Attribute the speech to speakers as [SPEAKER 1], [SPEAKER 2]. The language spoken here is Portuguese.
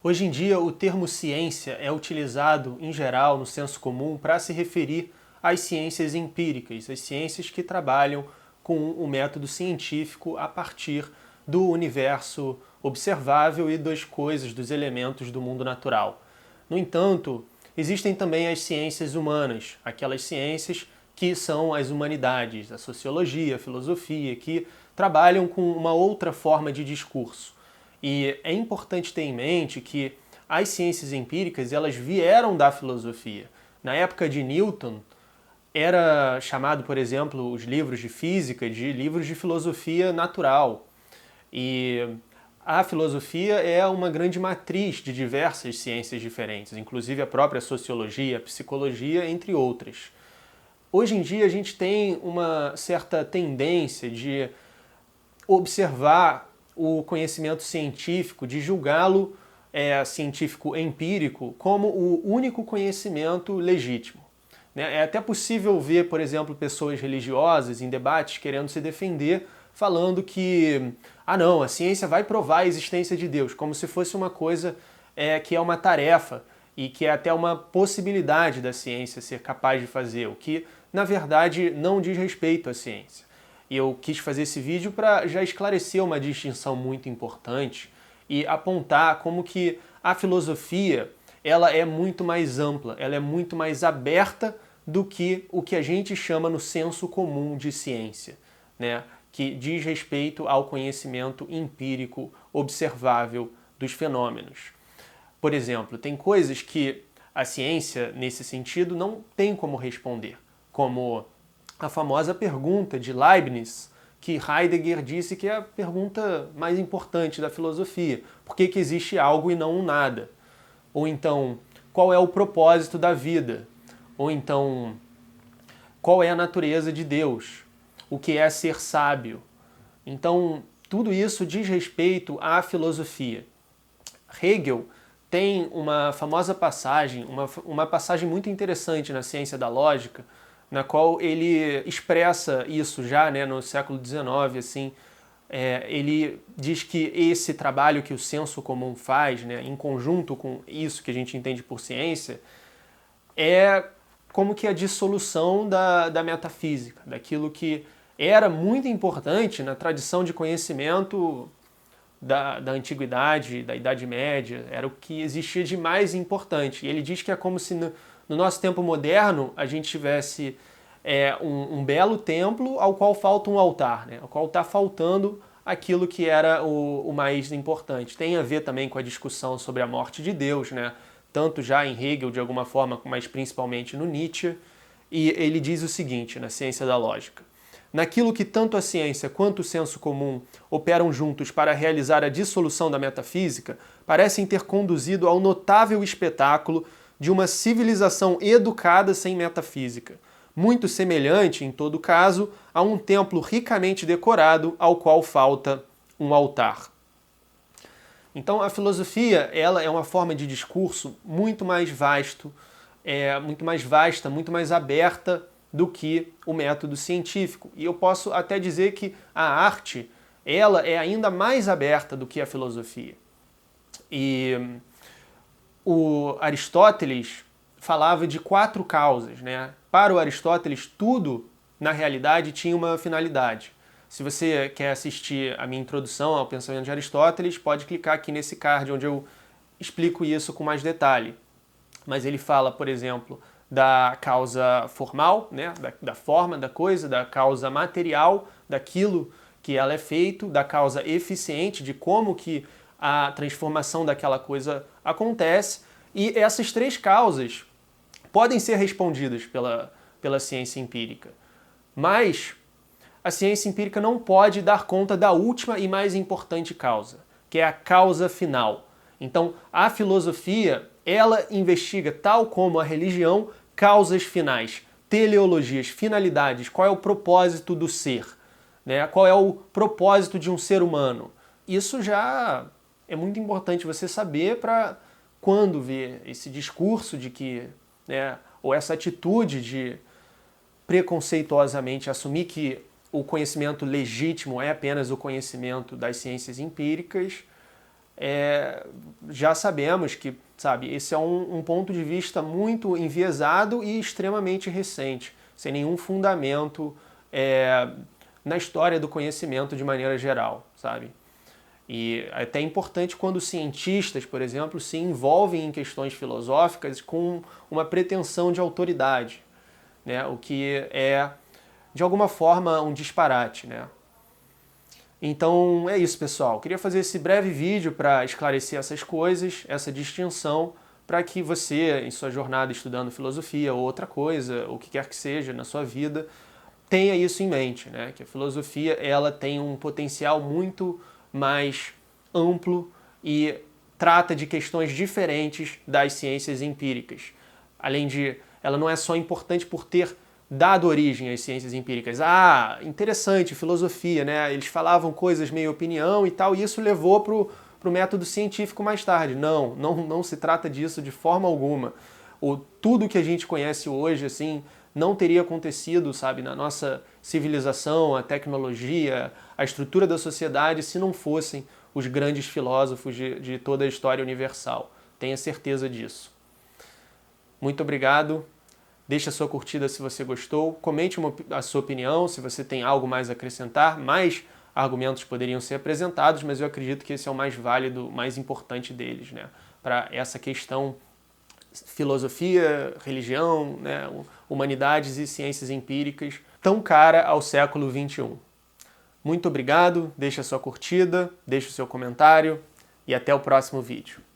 [SPEAKER 1] Hoje em dia, o termo ciência é utilizado, em geral, no senso comum, para se referir às ciências empíricas, as ciências que trabalham com o método científico a partir do universo observável e das coisas, dos elementos do mundo natural. No entanto, existem também as ciências humanas, aquelas ciências que são as humanidades, a sociologia, a filosofia, que trabalham com uma outra forma de discurso. E é importante ter em mente que as ciências empíricas elas vieram da filosofia. Na época de Newton, era chamado, por exemplo, os livros de física de livros de filosofia natural. E a filosofia é uma grande matriz de diversas ciências diferentes, inclusive a própria sociologia, a psicologia, entre outras. Hoje em dia a gente tem uma certa tendência de observar o conhecimento científico, de julgá-lo científico empírico como o único conhecimento legítimo. É até possível ver, por exemplo, pessoas religiosas em debates querendo se defender, falando que, não, a ciência vai provar a existência de Deus, como se fosse uma coisa que é uma tarefa e que é até uma possibilidade da ciência ser capaz de fazer, o que, na verdade, não diz respeito à ciência. E eu quis fazer esse vídeo para já esclarecer uma distinção muito importante e apontar como que a filosofia ela é muito mais ampla, ela é muito mais aberta do que o que a gente chama no senso comum de ciência, né? Que diz respeito ao conhecimento empírico observável dos fenômenos. Por exemplo, tem coisas que a ciência, nesse sentido, não tem como responder, como a famosa pergunta de Leibniz, que Heidegger disse que é a pergunta mais importante da filosofia. Por que existe algo e não um nada? Ou então, qual é o propósito da vida? Ou então, qual é a natureza de Deus? O que é ser sábio? Então, tudo isso diz respeito à filosofia. Hegel tem uma famosa passagem, uma passagem muito interessante na Ciência da Lógica, na qual ele expressa isso já no século XIX, assim, ele diz que esse trabalho que o senso comum faz, em conjunto com isso que a gente entende por ciência, é como que a dissolução da metafísica, daquilo que era muito importante na tradição de conhecimento da Antiguidade, da Idade Média, era o que existia de mais importante. E ele diz que é como se no nosso tempo moderno a gente tivesse um belo templo ao qual falta um altar, ao qual está faltando aquilo que era o mais importante. Tem a ver também com a discussão sobre a morte de Deus, tanto já em Hegel de alguma forma, mas principalmente no Nietzsche. E ele diz o seguinte na Ciência da Lógica: naquilo que tanto a ciência quanto o senso comum operam juntos para realizar a dissolução da metafísica, parecem ter conduzido ao notável espetáculo de uma civilização educada sem metafísica, muito semelhante, em todo caso, a um templo ricamente decorado ao qual falta um altar. Então a filosofia ela é uma forma de discurso muito mais vasta, muito mais aberta do que o método científico. E eu posso até dizer que a arte ela é ainda mais aberta do que a filosofia. E o Aristóteles falava de 4 causas, Para o Aristóteles, tudo, na realidade, tinha uma finalidade. Se você quer assistir a minha introdução ao pensamento de Aristóteles, pode clicar aqui nesse card, onde eu explico isso com mais detalhe. Mas ele fala, por exemplo, da causa formal, da forma da coisa, da causa material, daquilo que ela é feito, da causa eficiente, de como que a transformação daquela coisa acontece. E essas 3 causas podem ser respondidas pela ciência empírica. Mas a ciência empírica não pode dar conta da última e mais importante causa, que é a causa final. Então, a filosofia, ela investiga, tal como a religião, causas finais, teleologias, finalidades, qual é o propósito do ser, qual é o propósito de um ser humano. Isso já é muito importante você saber para quando ver esse discurso de que, ou essa atitude de preconceituosamente assumir que o conhecimento legítimo é apenas o conhecimento das ciências empíricas, já sabemos que, sabe, esse é um ponto de vista muito enviesado e extremamente recente, sem nenhum fundamento na história do conhecimento de maneira geral, sabe? E é até importante quando cientistas, por exemplo, se envolvem em questões filosóficas com uma pretensão de autoridade, né? O que é, de alguma forma, um disparate, né? Então é isso, pessoal. Queria fazer esse breve vídeo para esclarecer essas coisas, essa distinção, para que você, em sua jornada estudando filosofia ou outra coisa, o que quer que seja na sua vida, tenha isso em mente, né? Que a filosofia ela tem um potencial muito mais amplo e trata de questões diferentes das ciências empíricas. Além de, ela não é só importante por ter dado origem às ciências empíricas. Ah, interessante, filosofia, né? Eles falavam coisas meio opinião e tal, e isso levou para o método científico mais tarde. Não se trata disso de forma alguma. Tudo que a gente conhece hoje, assim, não teria acontecido, sabe, na nossa civilização, a tecnologia, a estrutura da sociedade, se não fossem os grandes filósofos de toda a história universal. Tenha certeza disso. Muito obrigado. Deixe a sua curtida se você gostou. Comente a sua opinião, se você tem algo mais a acrescentar. Mais argumentos poderiam ser apresentados, mas eu acredito que esse é o mais válido, mais importante deles, né? Para essa questão filosofia, religião, né, humanidades e ciências empíricas, tão cara ao século XXI. Muito obrigado, deixe a sua curtida, deixe o seu comentário e até o próximo vídeo.